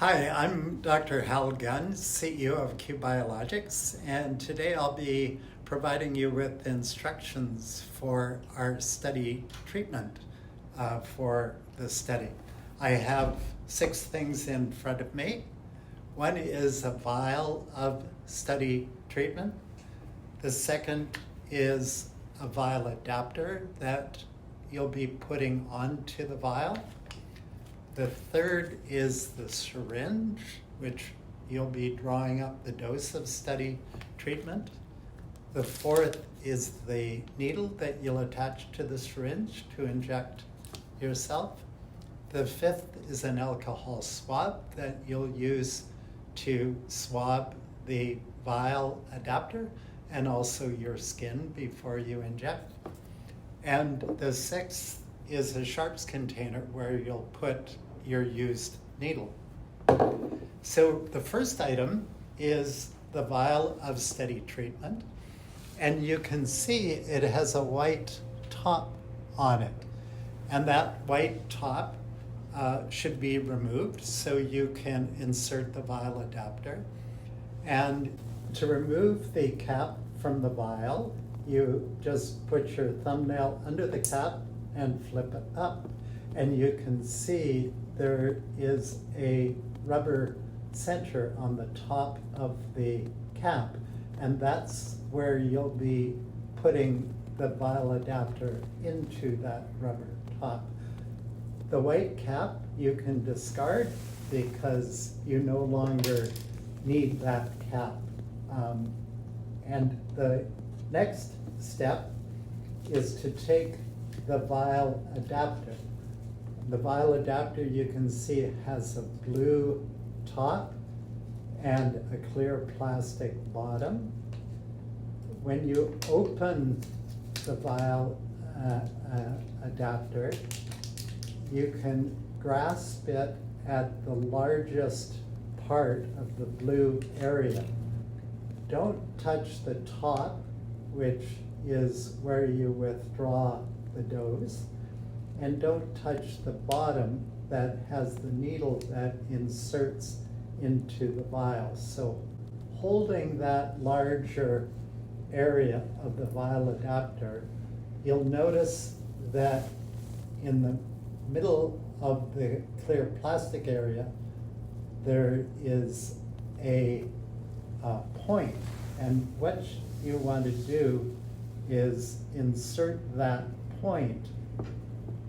Hi, I'm Dr. Hal Gunn, CEO of Biologics, and today I'll be providing you with instructions for our study treatment for the study. I have 6 things in front of me. One is a vial of study treatment. The second is a vial adapter that you'll be putting onto the vial. The third is the syringe, which you'll be drawing up the dose of study treatment. The fourth is the needle that you'll attach to the syringe to inject yourself. The fifth is an alcohol swab that you'll use to swab the vial adapter and also your skin before you inject. And the sixth is a sharps container where you'll put your used needle. So the first item is the vial of study treatment, and you can see it has a white top on it, and that white top should be removed so you can insert the vial adapter. And to remove the cap from the vial, you just put your thumbnail under the cap and flip it up. And you can see there is a rubber center on the top of the cap, and that's where you'll be putting the vial adapter into that rubber top. The white cap you can discard because you no longer need that cap. And the next step is to take the vial adapter. The vial adapter, you can see it has a blue top and a clear plastic bottom. When you open the vial adapter, you can grasp it at the largest part of the blue area. Don't touch the top, which is where you withdraw the dose, and don't touch the bottom that has the needle that inserts into the vial. So holding that larger area of the vial adapter, you'll notice that in the middle of the clear plastic area, there is a point. And what you want to do is insert that point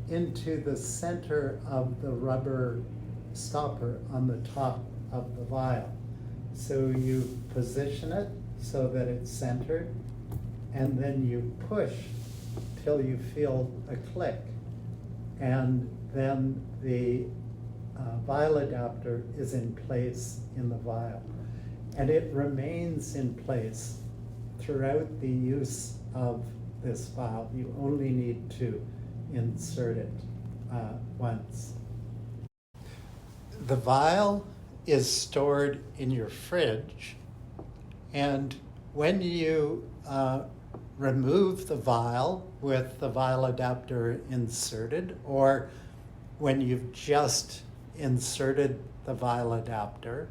into the center of the rubber stopper on the top of the vial. So you position it so that it's centered, and then you push till you feel a click, and then the vial adapter is in place in the vial. And it remains in place throughout the use of this vial. You only need to insert it once. The vial is stored in your fridge, and when you remove the vial with the vial adapter inserted, or when you've just inserted the vial adapter,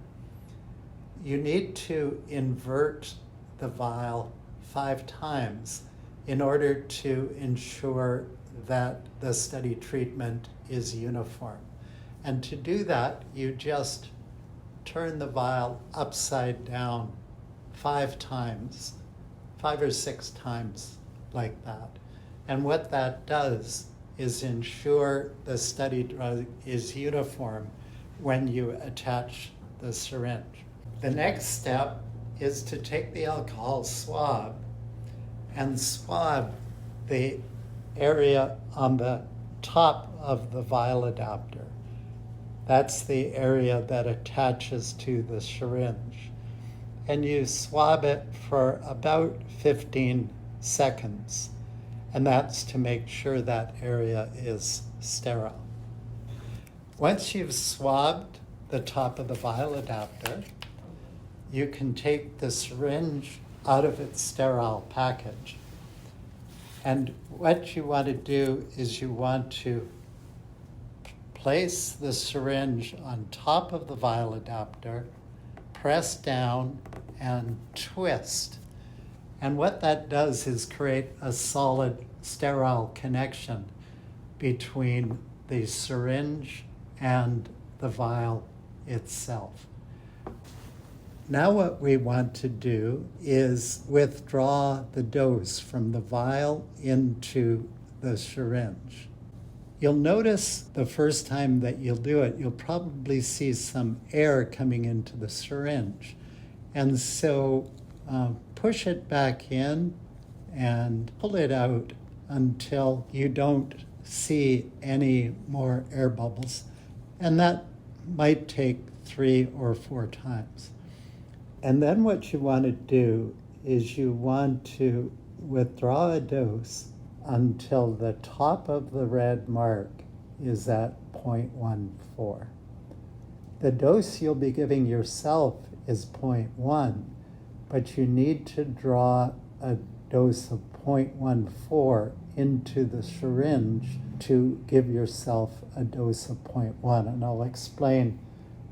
you need to invert the vial 5 times in order to ensure that the study treatment is uniform. And to do that, you just turn the vial upside down 5 times, 5 or 6 times like that. And what that does is ensure the study drug is uniform when you attach the syringe. The next step is to take the alcohol swab and swab the area on the top of the vial adapter. That's the area that attaches to the syringe. And you swab it for about 15 seconds. And that's to make sure that area is sterile. Once you've swabbed the top of the vial adapter, you can take the syringe out of its sterile package. And what you want to do is you want to place the syringe on top of the vial adapter, press down, and twist. And what that does is create a solid, sterile connection between the syringe and the vial itself. Now what we want to do is withdraw the dose from the vial into the syringe. You'll notice the first time that you'll do it, you'll probably see some air coming into the syringe. And so push it back in and pull it out until you don't see any more air bubbles. And that might take 3 or 4 times. And then what you want to do is you want to withdraw a dose until the top of the red mark is at 0.14. The dose you'll be giving yourself is 0.1, but you need to draw a dose of 0.14 into the syringe to give yourself a dose of 0.1, and I'll explain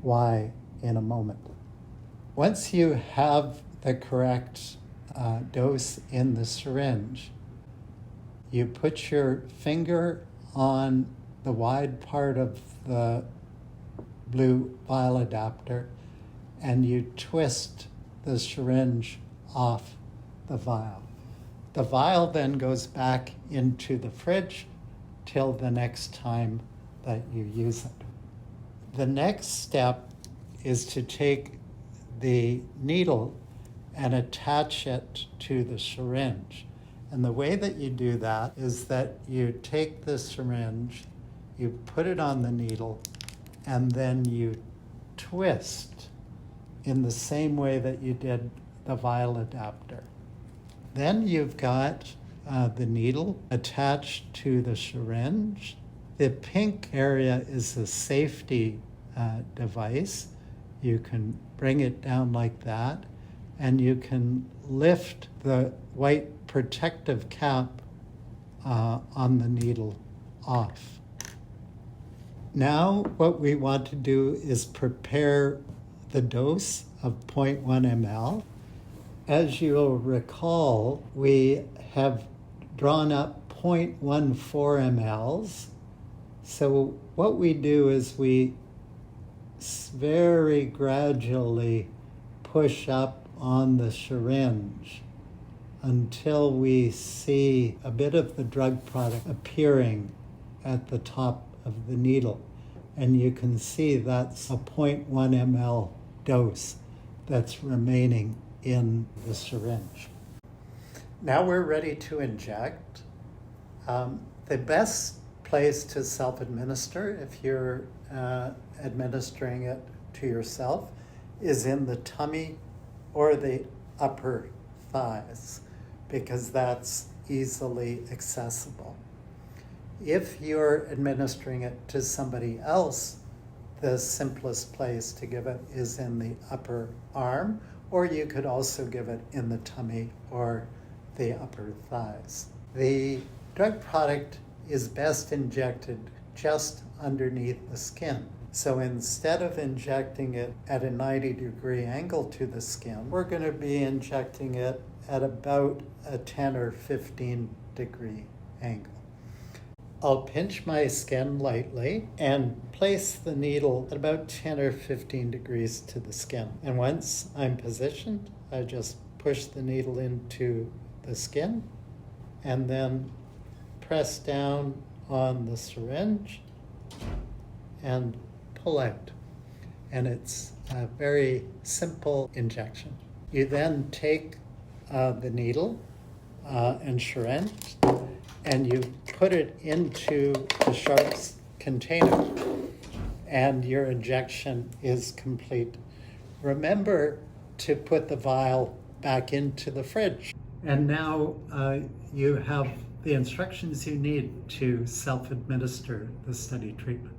why in a moment. Once you have the correct dose in the syringe, you put your finger on the wide part of the blue vial adapter and you twist the syringe off the vial. The vial then goes back into the fridge till the next time that you use it. The next step is to take the needle and attach it to the syringe. And the way that you do that is that you take the syringe, you put it on the needle, and then you twist in the same way that you did the vial adapter. Then you've got the needle attached to the syringe. The pink area is a safety device. You can bring it down like that, and you can lift the white protective cap on the needle off. Now what we want to do is prepare the dose of 0.1 ml. As you'll recall, we have drawn up 0.14 mLs. So what we do is we very gradually push up on the syringe until we see a bit of the drug product appearing at the top of the needle. And you can see that's a 0.1 ml dose that's remaining in the syringe. Now we're ready to inject. The best place to self-administer, if you're administering it to yourself, is in the tummy or the upper thighs, because that's easily accessible. If you're administering it to somebody else, the simplest place to give it is in the upper arm, or you could also give it in the tummy or the upper thighs. The drug product is best injected just underneath the skin. So instead of injecting it at a 90-degree angle to the skin, we're going to be injecting it at about a 10 or 15-degree angle. I'll pinch my skin lightly and place the needle at about 10 or 15 degrees to the skin. And once I'm positioned, I just push the needle into the skin and then press down on the syringe and pull out. And it's a very simple injection. You then take the needle and syringe and you put it into the sharps container and your injection is complete. Remember to put the vial back into the fridge. And now you have the instructions you need to self-administer the study treatment.